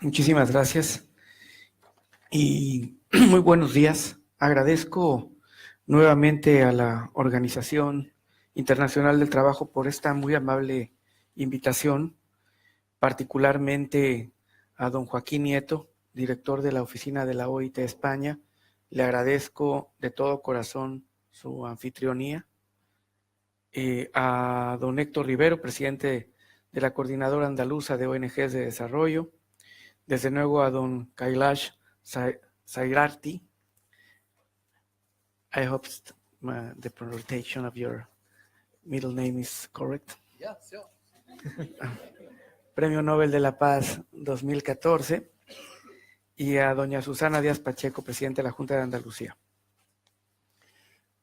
Muchísimas gracias y muy buenos días. Agradezco nuevamente a la Organización Internacional del Trabajo por esta muy amable invitación, particularmente a don Joaquín Nieto, director de la oficina de la OIT España. Le agradezco de todo corazón su anfitrionía. A don Héctor Rivero, presidente de la Coordinadora Andaluza de ONGs de Desarrollo. Desde luego a don Kailash Sairarti. I hope the pronunciation of your middle name is correct. Yeah, sure. Premio Nobel de la Paz 2014. Y a doña Susana Díaz Pacheco, presidenta de la Junta de Andalucía.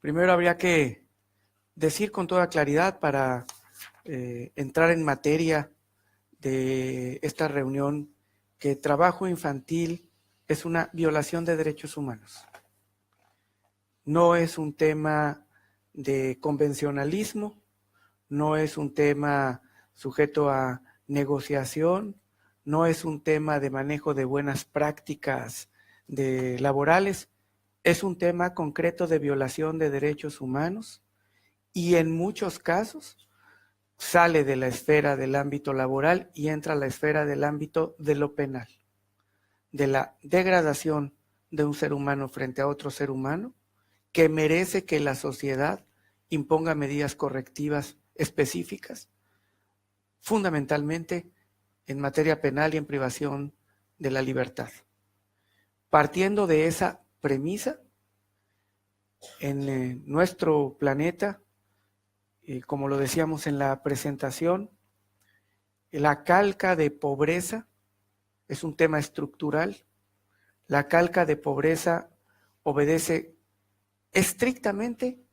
Primero habría que decir con toda claridad para entrar en materia de esta reunión que trabajo infantil es una violación de derechos humanos. No es un tema de convencionalismo, no es un tema sujeto a negociación, no es un tema de manejo de buenas prácticas laborales, es un tema concreto de violación de derechos humanos y en muchos casos sale de la esfera del ámbito laboral y entra a la esfera del ámbito de lo penal, de la degradación de un ser humano frente a otro ser humano que merece que la sociedad imponga medidas correctivas específicas, fundamentalmente en materia penal y en privación de la libertad. Partiendo de esa premisa, en nuestro planeta, como lo decíamos en la presentación, la calca de pobreza es un tema estructural. La calca de pobreza obedece estrictamente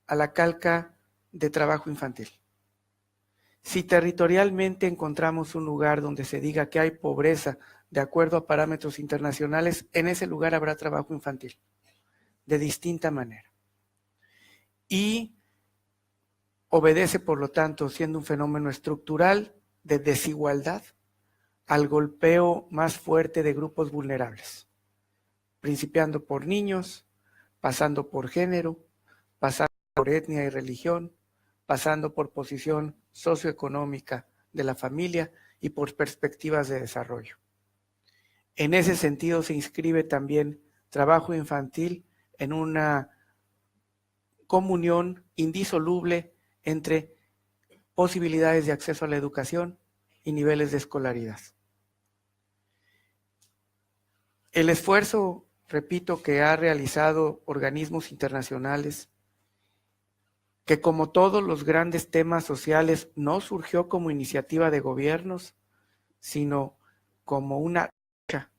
a la calca de trabajo infantil. Si territorialmente encontramos un lugar donde se diga que hay pobreza de acuerdo a parámetros internacionales, en ese lugar habrá trabajo infantil, de distinta manera. Y obedece, por lo tanto, siendo un fenómeno estructural de desigualdad, al golpeo más fuerte de grupos vulnerables, principiando por niños, pasando por género, pasando por etnia y religión, pasando por posición socioeconómica de la familia y por perspectivas de desarrollo. En ese sentido se inscribe también trabajo infantil en una comunión indisoluble entre posibilidades de acceso a la educación y niveles de escolaridad. El esfuerzo, repito, que ha realizado organismos internacionales, que como todos los grandes temas sociales no surgió como iniciativa de gobiernos, sino como una lucha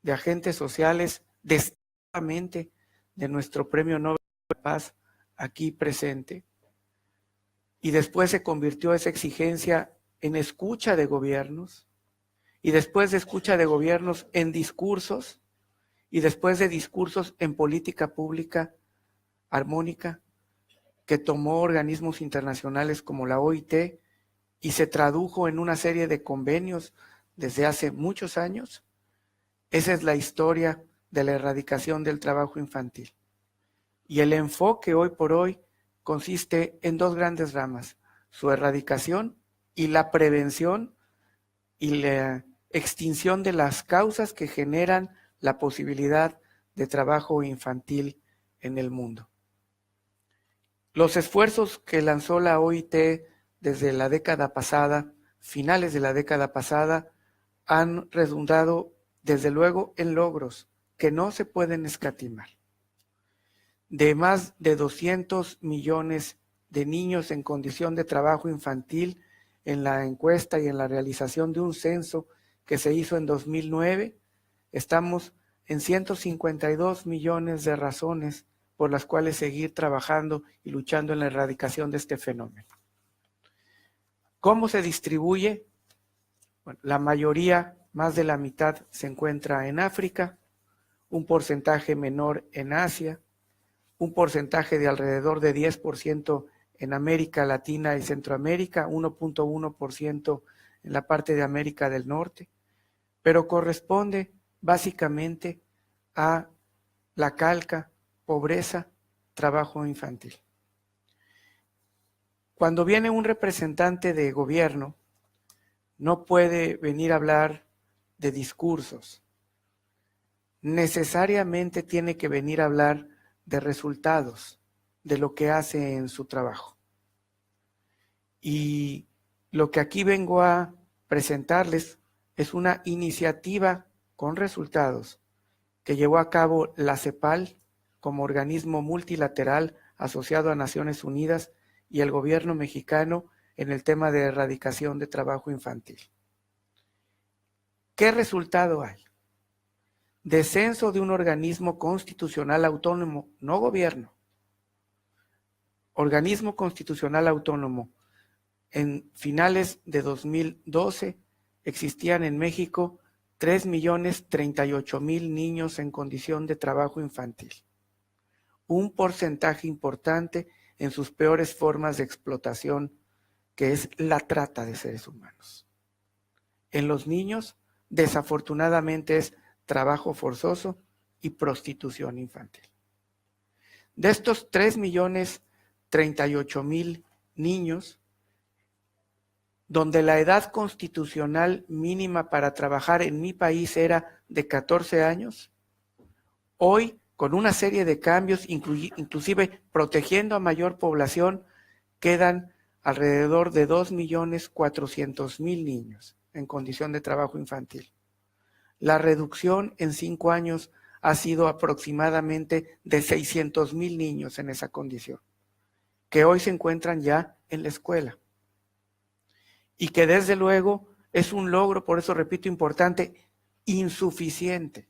de agentes sociales, destacadamente de nuestro Premio Nobel de Paz aquí presente, y después se convirtió esa exigencia en escucha de gobiernos, y después de escucha de gobiernos en discursos, y después de discursos en política pública armónica, que tomó organismos internacionales como la OIT y se tradujo en una serie de convenios desde hace muchos años. Esa es la historia de la erradicación del trabajo infantil. Y el enfoque hoy por hoy consiste en dos grandes ramas: su erradicación y la prevención y la extinción de las causas que generan la posibilidad de trabajo infantil en el mundo. Los esfuerzos que lanzó la OIT desde la década pasada, finales de la década pasada, han redundado desde luego en logros que no se pueden escatimar. De más de 200 millones de niños en condición de trabajo infantil en la encuesta y en la realización de un censo que se hizo en 2009, estamos en 152 millones de razones por las cuales seguir trabajando y luchando en la erradicación de este fenómeno. ¿Cómo se distribuye? Bueno, la mayoría, más de la mitad, se encuentra en África, un porcentaje menor en Asia, un porcentaje de alrededor de 10% en América Latina y Centroamérica, 1.1% en la parte de América del Norte, pero corresponde básicamente a la calca, pobreza, trabajo infantil. Cuando viene un representante de gobierno, no puede venir a hablar de discursos. Necesariamente tiene que venir a hablar de resultados, de lo que hace en su trabajo. Y lo que aquí vengo a presentarles es una iniciativa con resultados que llevó a cabo la CEPAL como organismo multilateral asociado a Naciones Unidas y el gobierno mexicano en el tema de erradicación de trabajo infantil. ¿Qué resultado hay? Descenso de un organismo constitucional autónomo, no gobierno, organismo constitucional autónomo. En finales de 2012 existían en México 3.038.000 niños en condición de trabajo infantil. Un porcentaje importante en sus peores formas de explotación, que es la trata de seres humanos. En los niños, desafortunadamente, es trabajo forzoso y prostitución infantil. De estos 3.038.000 niños, donde la edad constitucional mínima para trabajar en mi país era de 14 años, hoy, con una serie de cambios, inclusive protegiendo a mayor población, quedan alrededor de 2.400.000 niños en condición de trabajo infantil. La reducción en 5 años ha sido aproximadamente de 600.000 niños en esa condición, que hoy se encuentran ya en la escuela. Y que desde luego es un logro, por eso repito, importante, insuficiente,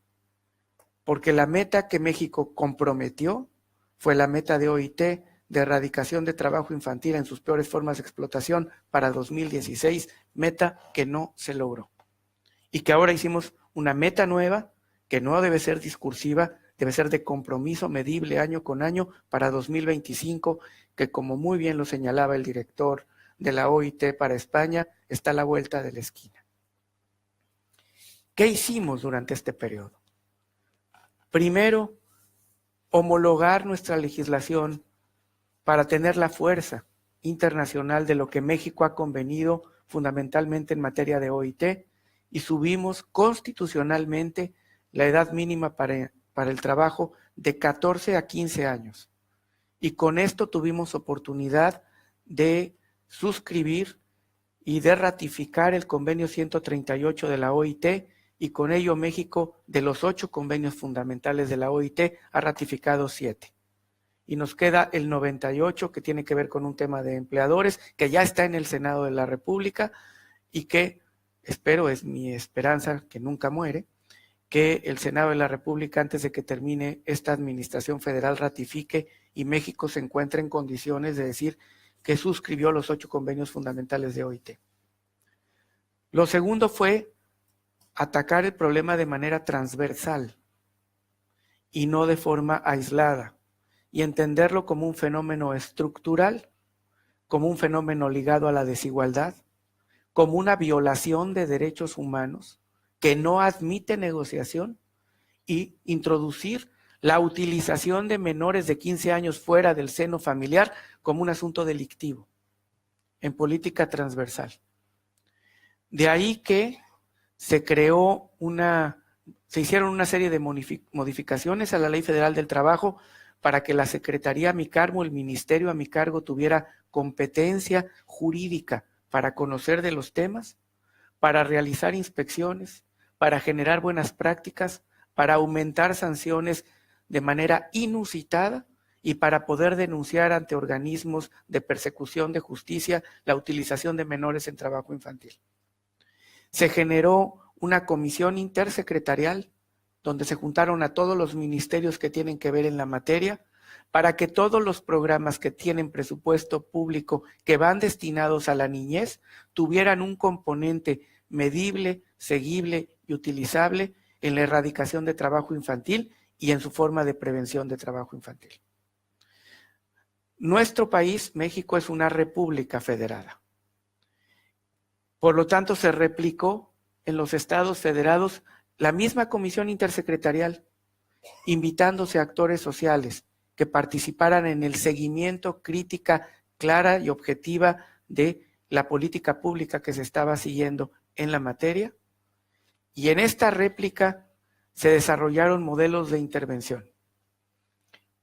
porque la meta que México comprometió fue la meta de OIT de erradicación de trabajo infantil en sus peores formas de explotación para 2016, meta que no se logró. Y que ahora hicimos una meta nueva que no debe ser discursiva, debe ser de compromiso medible año con año para 2025, que como muy bien lo señalaba el director de la OIT para España, está a la vuelta de la esquina. ¿Qué hicimos durante este periodo? Primero, homologar nuestra legislación para tener la fuerza internacional de lo que México ha convenido fundamentalmente en materia de OIT, y subimos constitucionalmente la edad mínima para el trabajo de 14 a 15 años. Y con esto tuvimos oportunidad de suscribir y de ratificar el convenio 138 de la OIT, y con ello México, de los 8 convenios fundamentales de la OIT, ha ratificado 7. Y nos queda el 98, que tiene que ver con un tema de empleadores, que ya está en el Senado de la República y que, espero, es mi esperanza que nunca muere, que el Senado de la República, antes de que termine esta administración federal, ratifique y México se encuentre en condiciones de decir que suscribió los 8 convenios fundamentales de OIT. Lo segundo fue atacar el problema de manera transversal y no de forma aislada, y entenderlo como un fenómeno estructural, como un fenómeno ligado a la desigualdad, como una violación de derechos humanos que no admite negociación, y introducir la utilización de menores de 15 años fuera del seno familiar como un asunto delictivo en política transversal. De ahí que se hicieron una serie de modificaciones a la Ley Federal del Trabajo para que la Secretaría a mi cargo, el Ministerio a mi cargo, tuviera competencia jurídica para conocer de los temas, para realizar inspecciones, para generar buenas prácticas, para aumentar sanciones de manera inusitada y para poder denunciar ante organismos de persecución de justicia la utilización de menores en trabajo infantil. Se generó una comisión intersecretarial donde se juntaron a todos los ministerios que tienen que ver en la materia para que todos los programas que tienen presupuesto público que van destinados a la niñez tuvieran un componente medible, seguible y utilizable en la erradicación de trabajo infantil y en su forma de prevención de trabajo infantil. Nuestro país, México, es una república federada. Por lo tanto, se replicó en los estados federados la misma comisión intersecretarial, invitándose a actores sociales que participaran en el seguimiento, crítica clara y objetiva de la política pública que se estaba siguiendo en la materia. Y en esta réplica se desarrollaron modelos de intervención.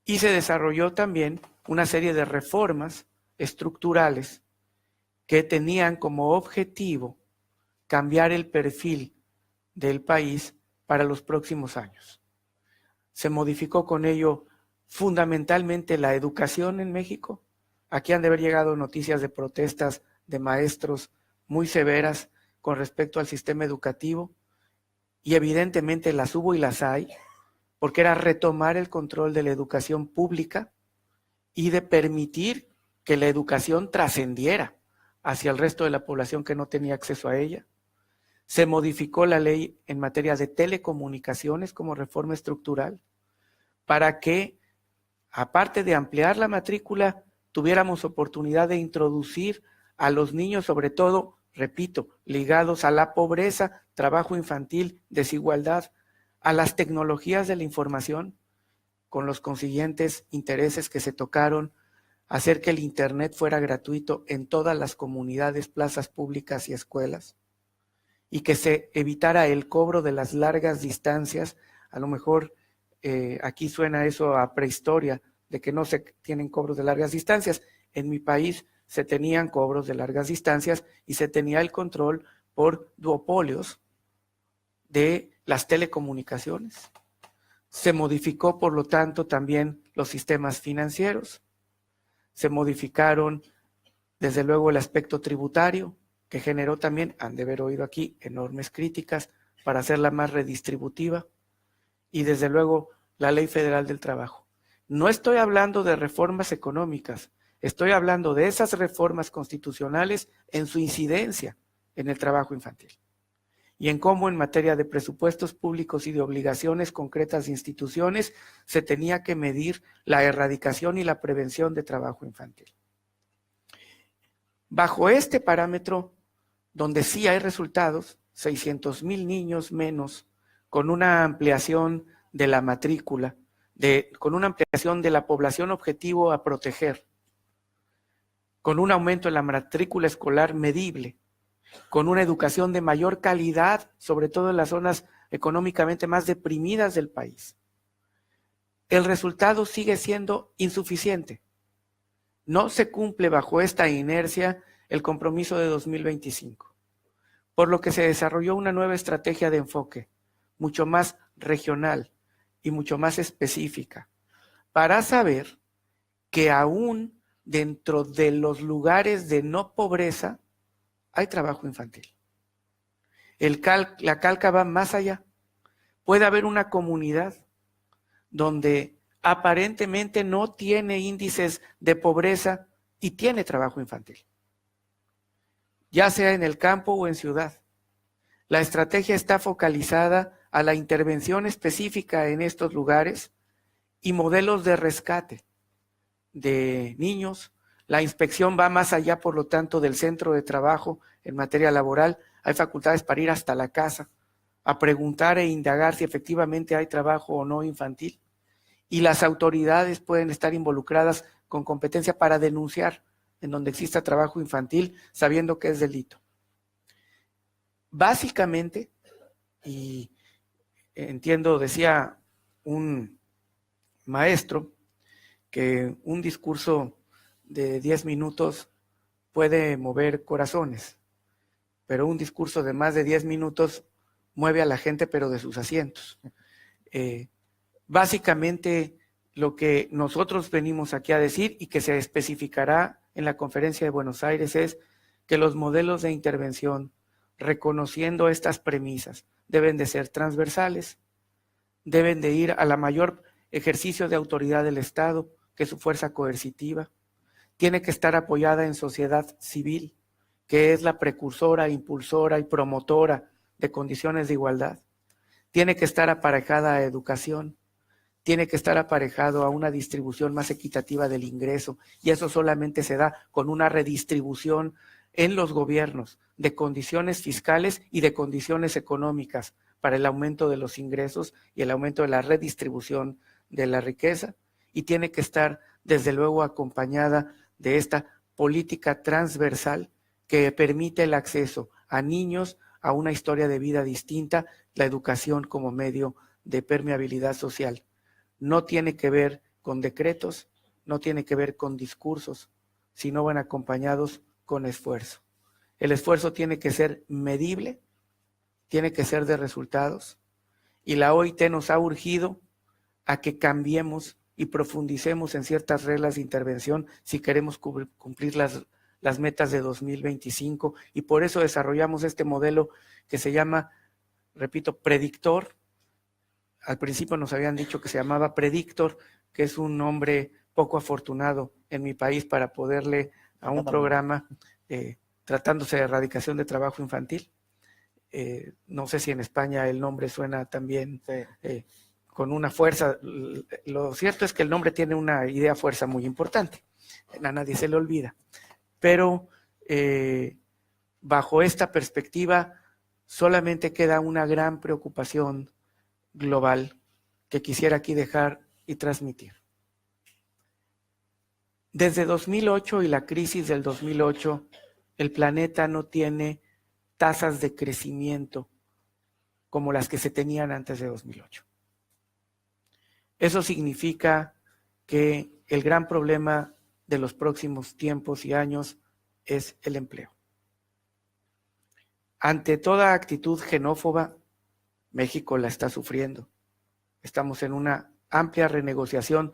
Y se desarrolló también una serie de reformas estructurales que tenían como objetivo cambiar el perfil del país para los próximos años. Se modificó con ello fundamentalmente la educación en México. Aquí han de haber llegado noticias de protestas de maestros muy severas con respecto al sistema educativo, y evidentemente las hubo y las hay, porque era retomar el control de la educación pública y de permitir que la educación trascendiera hacia el resto de la población que no tenía acceso a ella. Se modificó la ley en materia de telecomunicaciones como reforma estructural para que, aparte de ampliar la matrícula, tuviéramos oportunidad de introducir a los niños, sobre todo, repito, ligados a la pobreza, trabajo infantil, desigualdad, a las tecnologías de la información, con los consiguientes intereses que se tocaron, hacer que el Internet fuera gratuito en todas las comunidades, plazas públicas y escuelas, y que se evitara el cobro de las largas distancias. A lo mejor aquí suena eso a prehistoria, de que no se tienen cobros de largas distancias. En mi país se tenían cobros de largas distancias y se tenía el control por duopolios de las telecomunicaciones. Se modificó, por lo tanto, también los sistemas financieros. Se modificaron, desde luego, el aspecto tributario, que generó también, han de haber oído aquí, enormes críticas para hacerla más redistributiva. Y desde luego, la Ley Federal del Trabajo. No estoy hablando de reformas económicas, estoy hablando de esas reformas constitucionales en su incidencia en el trabajo infantil y en cómo en materia de presupuestos públicos y de obligaciones concretas de instituciones se tenía que medir la erradicación y la prevención de trabajo infantil. Bajo este parámetro, donde sí hay resultados, 600,000 niños menos, con una ampliación de la matrícula, con una ampliación de la población objetivo a proteger, con un aumento en la matrícula escolar medible, con una educación de mayor calidad, sobre todo en las zonas económicamente más deprimidas del país. El resultado sigue siendo insuficiente. No se cumple bajo esta inercia el compromiso de 2025, por lo que se desarrolló una nueva estrategia de enfoque, mucho más regional y mucho más específica, para saber que aún dentro de los lugares de no pobreza hay trabajo infantil. La calca va más allá. Puede haber una comunidad donde aparentemente no tiene índices de pobreza y tiene trabajo infantil, ya sea en el campo o en ciudad. La estrategia está focalizada a la intervención específica en estos lugares y modelos de rescate de niños. La inspección va más allá, por lo tanto, del centro de trabajo en materia laboral. Hay facultades para ir hasta la casa a preguntar e indagar si efectivamente hay trabajo o no infantil. Y las autoridades pueden estar involucradas con competencia para denunciar en donde exista trabajo infantil, sabiendo que es delito. Básicamente, y entiendo, decía un maestro, que un discurso de 10 minutos puede mover corazones, pero un discurso de más de 10 minutos mueve a la gente, pero de sus asientos. Básicamente, lo que nosotros venimos aquí a decir y que se especificará en la conferencia de Buenos Aires es que los modelos de intervención, reconociendo estas premisas, deben de ser transversales, deben de ir a la mayor ejercicio de autoridad del Estado, que es su fuerza coercitiva. Tiene que estar apoyada en sociedad civil, que es la precursora, impulsora y promotora de condiciones de igualdad. Tiene que estar aparejada a educación, tiene que estar aparejado a una distribución más equitativa del ingreso, y eso solamente se da con una redistribución en los gobiernos de condiciones fiscales y de condiciones económicas para el aumento de los ingresos y el aumento de la redistribución de la riqueza, y tiene que estar desde luego acompañada de esta política transversal que permite el acceso a niños a una historia de vida distinta, la educación como medio de permeabilidad social. No tiene que ver con decretos, no tiene que ver con discursos, sino van acompañados con esfuerzo. El esfuerzo tiene que ser medible, tiene que ser de resultados, y la OIT nos ha urgido a que cambiemos y profundicemos en ciertas reglas de intervención si queremos cumplir las metas de 2025, y por eso desarrollamos este modelo que se llama, repito, Predictor. Al principio nos habían dicho que se llamaba Predictor, que es un nombre poco afortunado en mi país para poderle a un programa tratándose de erradicación de trabajo infantil. No sé si en España el nombre suena también con una fuerza. Lo cierto es que el nombre tiene una idea fuerza muy importante, a nadie se le olvida. Pero bajo esta perspectiva solamente queda una gran preocupación global que quisiera aquí dejar y transmitir. Desde 2008 y la crisis del 2008, el planeta no tiene tasas de crecimiento como las que se tenían antes de 2008. Eso significa que el gran problema de los próximos tiempos y años es el empleo. Ante toda actitud xenófoba, México la está sufriendo. Estamos en una amplia renegociación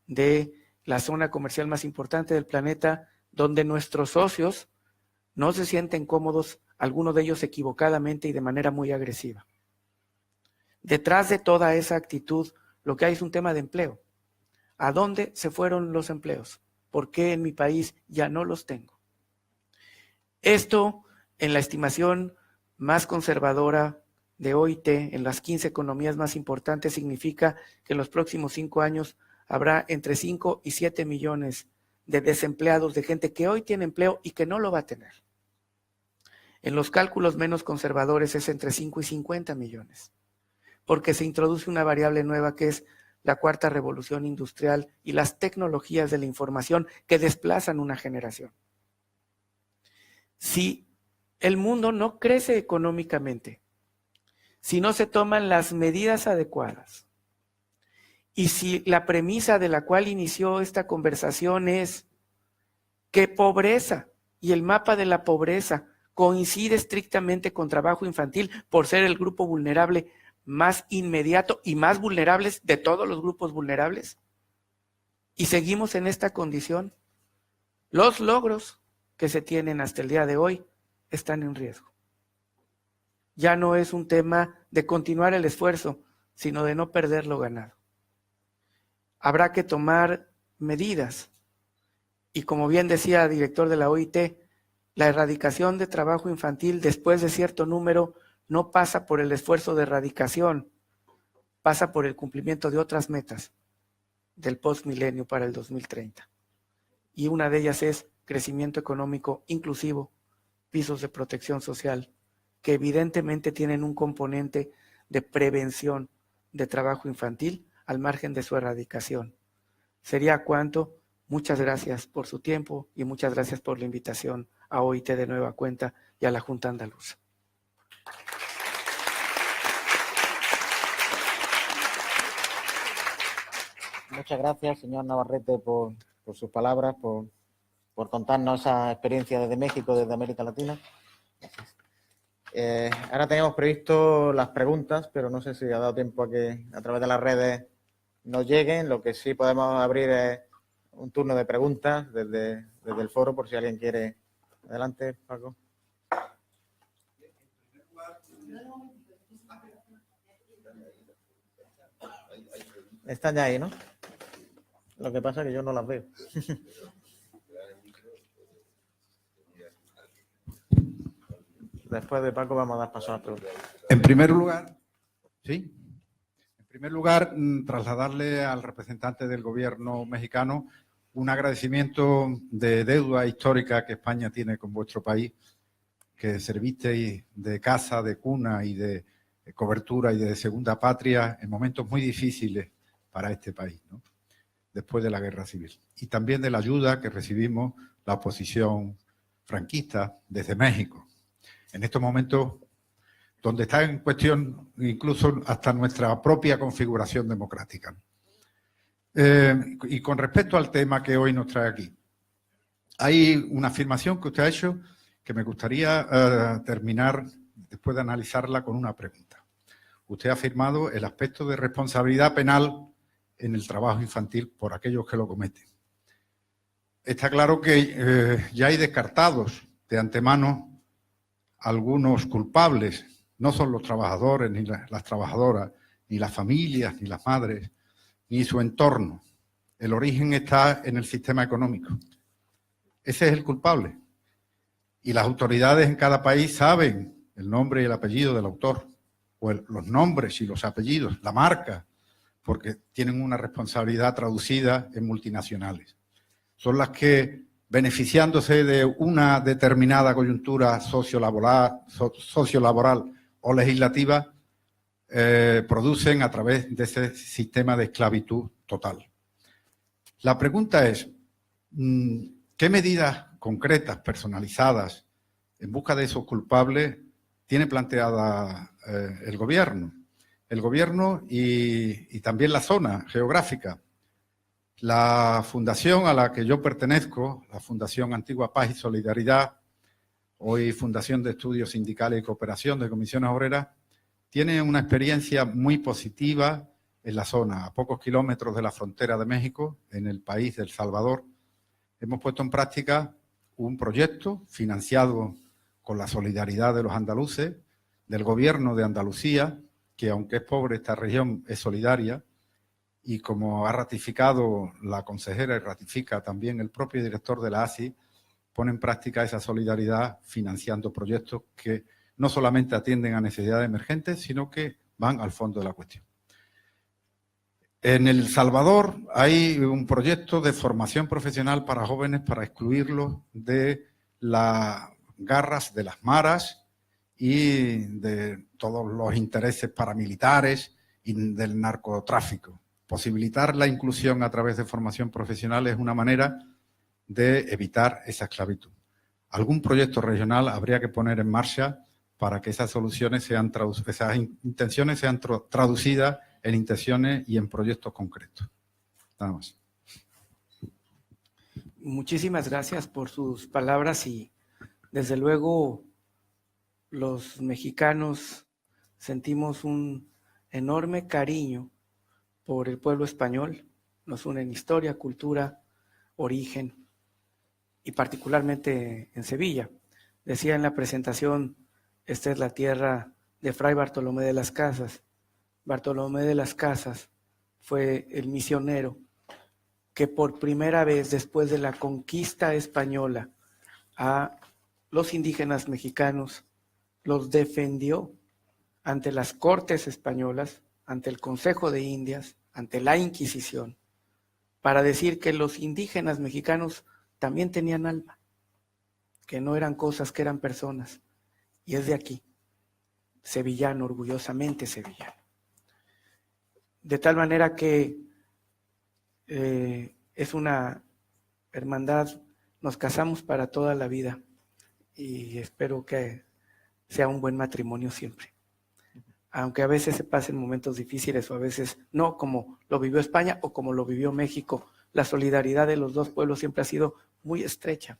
de la zona comercial más importante del planeta, donde nuestros socios no se sienten cómodos, algunos de ellos equivocadamente y de manera muy agresiva. Detrás de toda esa actitud, lo que hay es un tema de empleo. ¿A dónde se fueron los empleos? ¿Por qué en mi país ya no los tengo? Esto, en la estimación más conservadora de OIT, en las 15 economías más importantes, significa que en los próximos 5 años habrá entre 5 y 7 millones de desempleados, de gente que hoy tiene empleo y que no lo va a tener. En los cálculos menos conservadores es entre 5 y 50 millones, porque se introduce una variable nueva que es la cuarta revolución industrial y las tecnologías de la información que desplazan una generación. Si el mundo no crece económicamente, si no se toman las medidas adecuadas, y si la premisa de la cual inició esta conversación es que pobreza y el mapa de la pobreza coincide estrictamente con trabajo infantil por ser el grupo vulnerable más inmediato y más vulnerables de todos los grupos vulnerables, y seguimos en esta condición, los logros que se tienen hasta el día de hoy están en riesgo. Ya no es un tema de continuar el esfuerzo, sino de no perder lo ganado. Habrá que tomar medidas, y como bien decía el director de la OIT, la erradicación de trabajo infantil después de cierto número no pasa por el esfuerzo de erradicación, pasa por el cumplimiento de otras metas del postmilenio para el 2030. Y una de ellas es crecimiento económico inclusivo, pisos de protección social, que evidentemente tienen un componente de prevención de trabajo infantil al margen de su erradicación. Sería cuanto. Muchas gracias por su tiempo y muchas gracias por la invitación a OIT de nueva cuenta y a la Junta Andaluza. Muchas gracias, señor Navarrete, por sus palabras, por contarnos esa experiencia desde México, desde América Latina. Ahora teníamos previsto las preguntas, pero no sé si ha dado tiempo a que a través de las redes nos lleguen. Lo que sí podemos abrir es un turno de preguntas desde el foro, por si alguien quiere. Adelante, Paco. Están ya ahí, ¿no? Lo que pasa es que yo no las veo. Después de Paco vamos a dar paso a la pregunta. En primer lugar, ¿sí? En primer lugar, trasladarle al representante del gobierno mexicano un agradecimiento de deuda histórica que España tiene con vuestro país, que servisteis de casa, de cuna y de cobertura y de segunda patria en momentos muy difíciles para este país, ¿no? Después de la Guerra Civil. Y también de la ayuda que recibimos la oposición franquista desde México. En estos momentos, donde está en cuestión incluso hasta nuestra propia configuración democrática. Y con respecto al tema que hoy nos trae aquí, hay una afirmación que usted ha hecho que me gustaría terminar, después de analizarla, con una pregunta. Usted ha afirmado el aspecto de responsabilidad penal en el trabajo infantil por aquellos que lo cometen. Está claro que ya hay descartados de antemano algunos culpables. No son los trabajadores, ni las trabajadoras, ni las familias, ni las madres, ni su entorno. El origen está en el sistema económico. Ese es el culpable. Y las autoridades en cada país saben el nombre y el apellido del autor, o los nombres y los apellidos, la marca, porque tienen una responsabilidad traducida en multinacionales. Son las que, beneficiándose de una determinada coyuntura sociolaboral o legislativa, producen a través de ese sistema de esclavitud total. La pregunta es, ¿qué medidas concretas, personalizadas, en busca de esos culpables, tiene planteada el gobierno? El gobierno y también la zona geográfica. La fundación a la que yo pertenezco, la Fundación Antigua Paz y Solidaridad, hoy Fundación de Estudios Sindicales y Cooperación de Comisiones Obreras, tiene una experiencia muy positiva en la zona, a pocos kilómetros de la frontera de México, en el país de El Salvador. Hemos puesto en práctica un proyecto financiado con la solidaridad de los andaluces, del gobierno de Andalucía, que aunque es pobre esta región es solidaria, y como ha ratificado la consejera y ratifica también el propio director de la ASI, pone en práctica esa solidaridad financiando proyectos que no solamente atienden a necesidades emergentes, sino que van al fondo de la cuestión. En El Salvador hay un proyecto de formación profesional para jóvenes para excluirlos de las garras de las maras y de todos los intereses paramilitares y del narcotráfico. Posibilitar la inclusión a través de formación profesional es una manera de evitar esa esclavitud. Algún proyecto regional habría que poner en marcha para que esas soluciones esas intenciones sean traducidas en intenciones y en proyectos concretos. Nada más. Muchísimas gracias por sus palabras y desde luego los mexicanos sentimos un enorme cariño por el pueblo español. Nos unen historia, cultura, origen y particularmente en Sevilla. Decía en la presentación, esta es la tierra de Fray Bartolomé de las Casas. Bartolomé de las Casas fue el misionero que por primera vez después de la conquista española a los indígenas mexicanos los defendió ante las cortes españolas, ante el Consejo de Indias, ante la Inquisición, para decir que los indígenas mexicanos también tenían alma, que no eran cosas, que eran personas. Y es de aquí, sevillano, orgullosamente sevillano. De tal manera que es una hermandad, nos casamos para toda la vida y espero que sea un buen matrimonio siempre. Aunque a veces se pasen momentos difíciles o a veces no, como lo vivió España o como lo vivió México, la solidaridad de los dos pueblos siempre ha sido muy estrecha.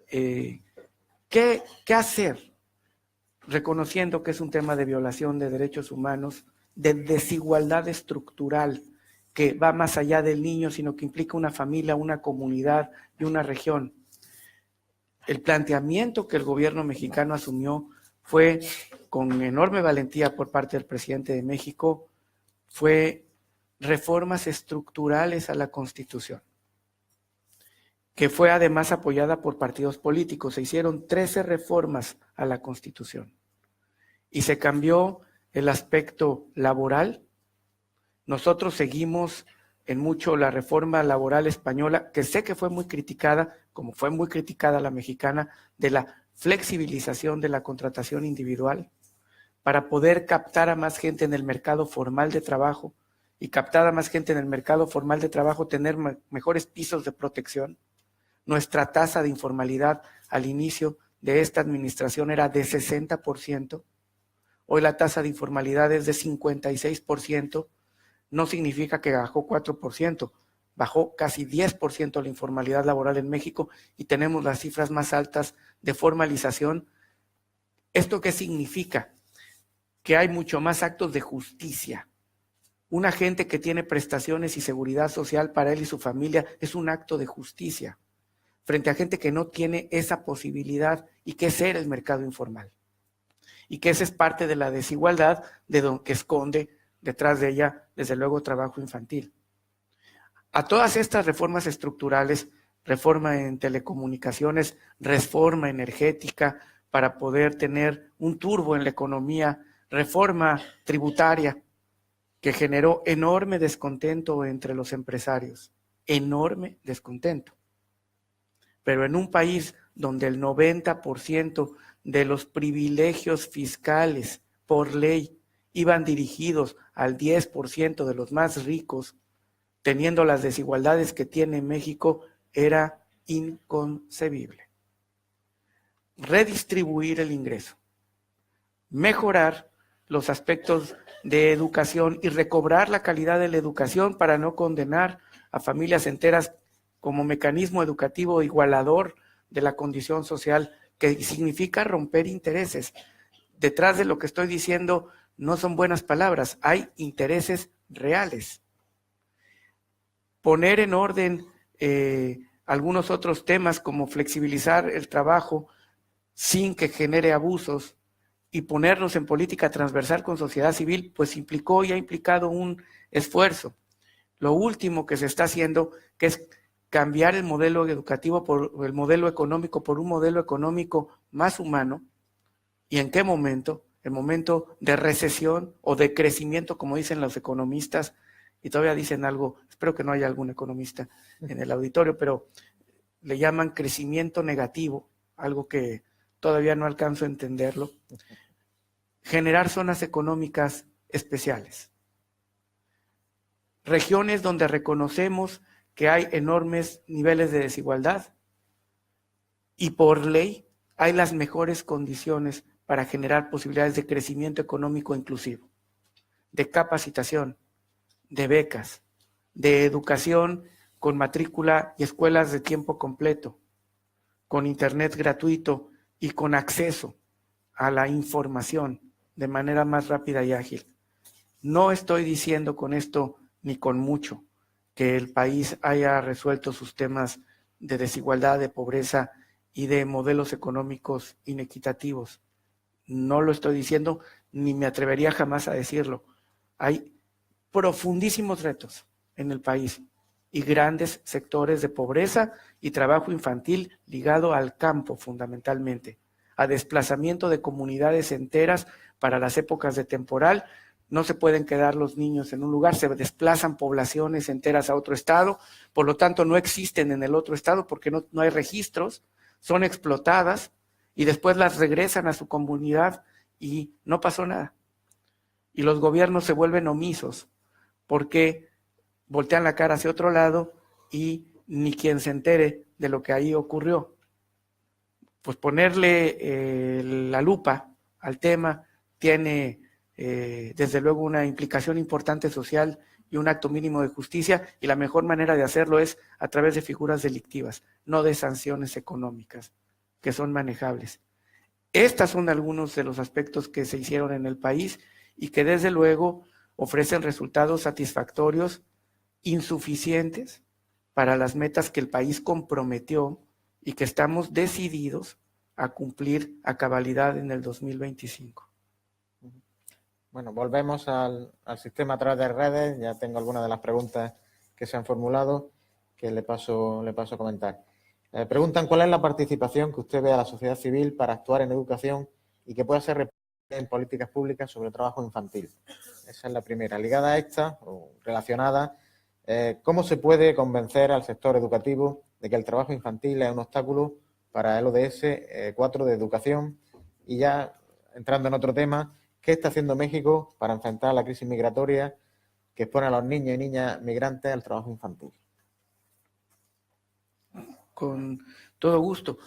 ¿Qué hacer? Reconociendo que es un tema de violación de derechos humanos, de desigualdad estructural, que va más allá del niño, sino que implica una familia, una comunidad y una región. El planteamiento que el gobierno mexicano asumió fue, con enorme valentía por parte del presidente de México, fue reformas estructurales a la Constitución, que fue además apoyada por partidos políticos. Se hicieron 13 reformas a la Constitución y se cambió el aspecto laboral. Nosotros seguimos en mucho la reforma laboral española, que sé que fue muy criticada, como fue muy criticada la mexicana, de la flexibilización de la contratación individual, para poder captar a más gente en el mercado formal de trabajo y captar a más gente en el mercado formal de trabajo, tener mejores pisos de protección. Nuestra tasa de informalidad al inicio de esta administración era de 60%. Hoy la tasa de informalidad es de 56%. No significa que bajó 4%, bajó casi 10% la informalidad laboral en México y tenemos las cifras más altas de formalización. ¿Esto qué significa? Que hay mucho más actos de justicia. Una gente que tiene prestaciones y seguridad social para él y su familia es un acto de justicia frente a gente que no tiene esa posibilidad y que es el mercado informal. Y que esa es parte de la desigualdad que esconde detrás de ella, desde luego, trabajo infantil. A todas estas reformas estructurales, reforma en telecomunicaciones, reforma energética para poder tener un turbo en la economía, reforma tributaria que generó enorme descontento entre los empresarios, enorme descontento. Pero en un país donde el 90% de los privilegios fiscales por ley iban dirigidos al 10% de los más ricos, teniendo las desigualdades que tiene México, era inconcebible. Redistribuir el ingreso, mejorar los aspectos de educación y recobrar la calidad de la educación para no condenar a familias enteras como mecanismo educativo igualador de la condición social, que significa romper intereses. Detrás de lo que estoy diciendo no son buenas palabras, hay intereses reales. Poner en orden algunos otros temas como flexibilizar el trabajo sin que genere abusos y ponernos en política transversal con sociedad civil, pues implicó y ha implicado un esfuerzo. Lo último que se está haciendo, que es cambiar el modelo educativo por el modelo económico por un modelo económico más humano. ¿Y en qué momento? El momento de recesión o de crecimiento, como dicen los economistas, y todavía dicen algo, espero que no haya algún economista en el auditorio, pero le llaman crecimiento negativo, algo que todavía no alcanzo a entenderlo. Generar zonas económicas especiales. Regiones donde reconocemos que hay enormes niveles de desigualdad y por ley hay las mejores condiciones para generar posibilidades de crecimiento económico inclusivo, de capacitación, de becas, de educación con matrícula y escuelas de tiempo completo, con internet gratuito y con acceso a la información de manera más rápida y ágil. No estoy diciendo con esto ni con mucho que el país haya resuelto sus temas de desigualdad, de pobreza y de modelos económicos inequitativos. No lo estoy diciendo, ni me atrevería jamás a decirlo. Hay profundísimos retos en el país y grandes sectores de pobreza y trabajo infantil ligado al campo fundamentalmente, a desplazamiento de comunidades enteras para las épocas de temporal. No se pueden quedar los niños en un lugar, se desplazan poblaciones enteras a otro estado, por lo tanto no existen en el otro estado porque no hay registros, son explotadas y después las regresan a su comunidad y no pasó nada. Y los gobiernos se vuelven omisos porque voltean la cara hacia otro lado y ni quien se entere de lo que ahí ocurrió. Pues ponerle la lupa al tema tiene desde luego una implicación importante social y un acto mínimo de justicia, y la mejor manera de hacerlo es a través de figuras delictivas, no de sanciones económicas, que son manejables. Estos son algunos de los aspectos que se hicieron en el país y que desde luego ofrecen resultados satisfactorios, insuficientes para las metas que el país comprometió y que estamos decididos a cumplir a cabalidad en el 2025. Bueno, volvemos al sistema a través de redes. Ya tengo algunas de las preguntas que se han formulado que le paso a comentar. Preguntan cuál es la participación que usted ve a la sociedad civil para actuar en educación y que pueda ser en políticas públicas sobre trabajo infantil. Esa es la primera. Ligada a esta, o relacionada, ¿Cómo se puede convencer al sector educativo de que el trabajo infantil es un obstáculo para el ODS 4 de educación? Y ya entrando en otro tema, ¿qué está haciendo México para enfrentar la crisis migratoria que expone a los niños y niñas migrantes al trabajo infantil? Con todo gusto.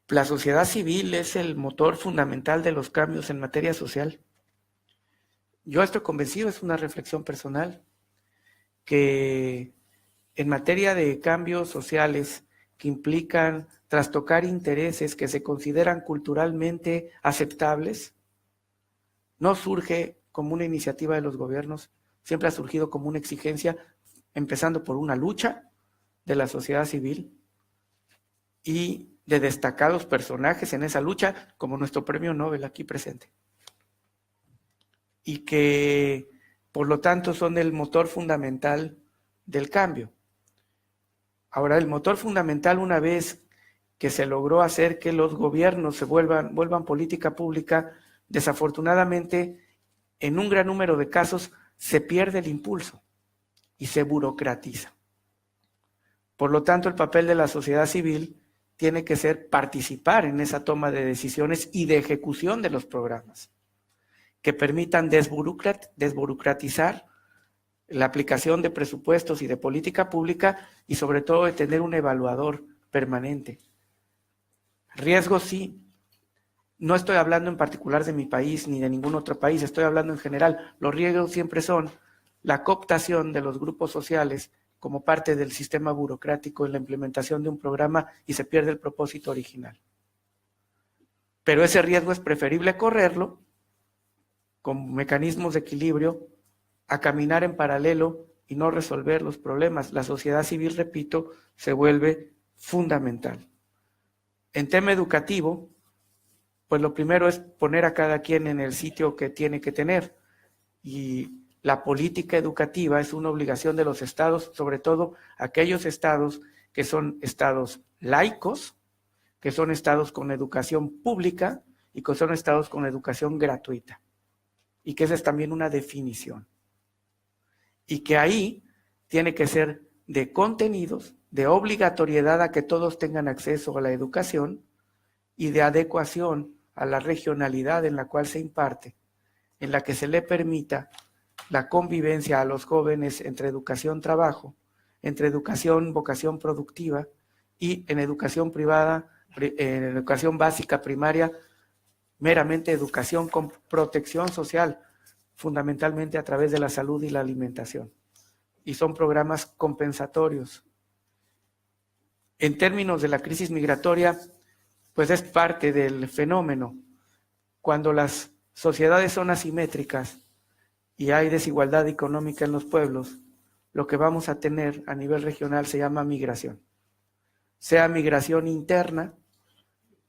La sociedad civil es el motor fundamental de los cambios en materia social. Yo estoy convencido, es una reflexión personal, que en materia de cambios sociales que implican trastocar intereses que se consideran culturalmente aceptables, no surge como una iniciativa de los gobiernos, siempre ha surgido como una exigencia, empezando por una lucha de la sociedad civil y de destacados personajes en esa lucha, como nuestro premio Nobel aquí presente. Y que, por lo tanto, son el motor fundamental del cambio. Ahora, el motor fundamental, una vez que se logró hacer que los gobiernos se vuelvan política pública, desafortunadamente, en un gran número de casos, se pierde el impulso y se burocratiza. Por lo tanto, el papel de la sociedad civil tiene que ser participar en esa toma de decisiones y de ejecución de los programas que permitan desburocratizar la aplicación de presupuestos y de política pública y sobre todo de tener un evaluador permanente. Riesgos sí. No estoy hablando en particular de mi país ni de ningún otro país, estoy hablando en general. Los riesgos siempre son la cooptación de los grupos sociales como parte del sistema burocrático en la implementación de un programa y se pierde el propósito original. Pero ese riesgo es preferible correrlo con mecanismos de equilibrio a caminar en paralelo y no resolver los problemas. La sociedad civil, repito, se vuelve fundamental. En tema educativo, pues lo primero es poner a cada quien en el sitio que tiene que tener. Y la política educativa es una obligación de los estados, sobre todo aquellos estados que son estados laicos, que son estados con educación pública y que son estados con educación gratuita. Y que esa es también una definición. Y que ahí tiene que ser de contenidos, de obligatoriedad a que todos tengan acceso a la educación y de adecuación a la regionalidad en la cual se imparte, en la que se le permita la convivencia a los jóvenes entre educación-trabajo, entre educación-vocación productiva y en educación privada, en educación básica primaria, meramente educación con protección social, fundamentalmente a través de la salud y la alimentación. Y son programas compensatorios. En términos de la crisis migratoria, pues es parte del fenómeno. Cuando las sociedades son asimétricas y hay desigualdad económica en los pueblos, lo que vamos a tener a nivel regional se llama migración. Sea migración interna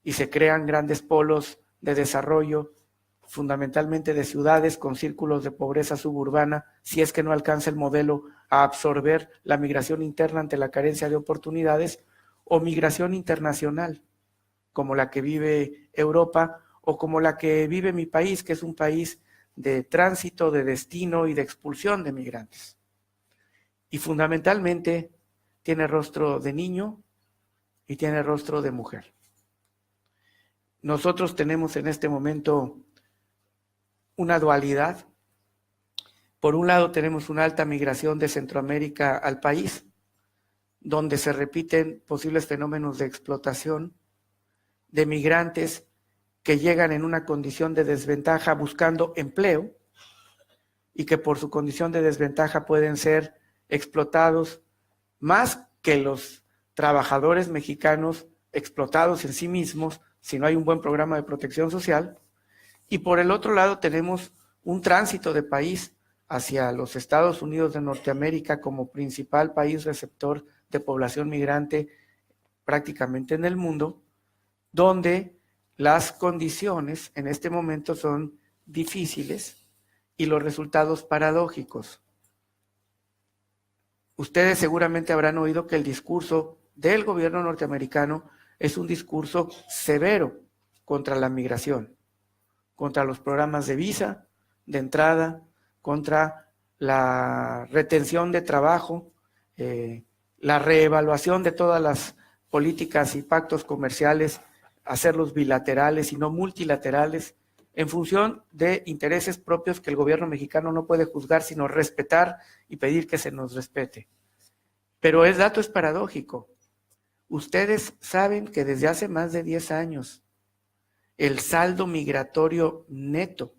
y se crean grandes polos de desarrollo, fundamentalmente de ciudades con círculos de pobreza suburbana, si es que no alcanza el modelo a absorber la migración interna ante la carencia de oportunidades, o migración internacional, como la que vive Europa o como la que vive mi país, que es un país de tránsito, de destino y de expulsión de migrantes. Y fundamentalmente tiene rostro de niño y tiene rostro de mujer. Nosotros tenemos en este momento una dualidad. Por un lado tenemos una alta migración de Centroamérica al país, donde se repiten posibles fenómenos de explotación de migrantes que llegan en una condición de desventaja buscando empleo y que por su condición de desventaja pueden ser explotados más que los trabajadores mexicanos explotados en sí mismos si no hay un buen programa de protección social. Y por el otro lado tenemos un tránsito de país hacia los Estados Unidos de Norteamérica como principal país receptor de población migrante prácticamente en el mundo, donde las condiciones en este momento son difíciles y los resultados paradójicos. Ustedes seguramente habrán oído que el discurso del gobierno norteamericano es un discurso severo contra la migración, contra los programas de visa, de entrada, contra la retención de trabajo, la reevaluación de todas las políticas y pactos comerciales, hacerlos bilaterales y no multilaterales, en función de intereses propios que el gobierno mexicano no puede juzgar, sino respetar y pedir que se nos respete. Pero el dato es paradójico. Ustedes saben que desde hace más de 10 años el saldo migratorio neto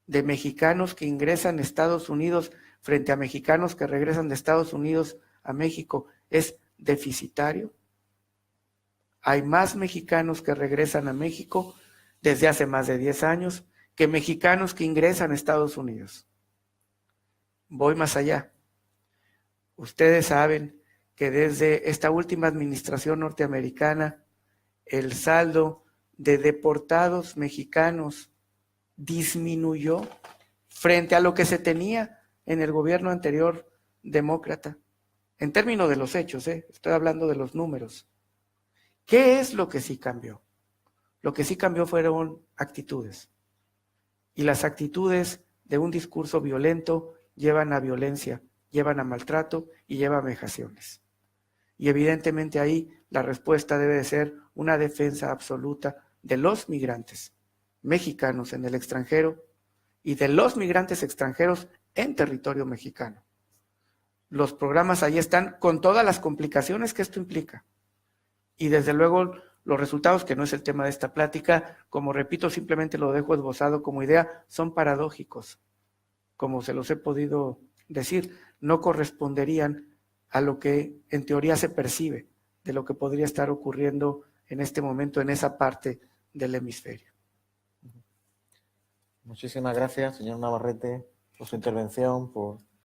de mexicanos que ingresan a Estados Unidos frente a mexicanos que regresan de Estados Unidos a México es deficitario. Hay más mexicanos que regresan a México desde hace más de 10 años que mexicanos que ingresan a Estados Unidos. Voy más allá. Ustedes saben que desde esta última administración norteamericana, el saldo de deportados mexicanos disminuyó frente a lo que se tenía en el gobierno anterior demócrata. En términos de los hechos, estoy hablando de los números. ¿Qué es lo que sí cambió? Lo que sí cambió fueron actitudes. Y las actitudes de un discurso violento llevan a violencia, llevan a maltrato y llevan a vejaciones. Y evidentemente ahí la respuesta debe de ser una defensa absoluta de los migrantes mexicanos en el extranjero y de los migrantes extranjeros en territorio mexicano. Los programas ahí están con todas las complicaciones que esto implica. Y desde luego los resultados, que no es el tema de esta plática, como repito, simplemente lo dejo esbozado como idea, son paradójicos. Como se los he podido decir, no corresponderían a lo que en teoría se percibe de lo que podría estar ocurriendo en este momento en esa parte del hemisferio. Muchísimas gracias, señor Navarrete, por su intervención, por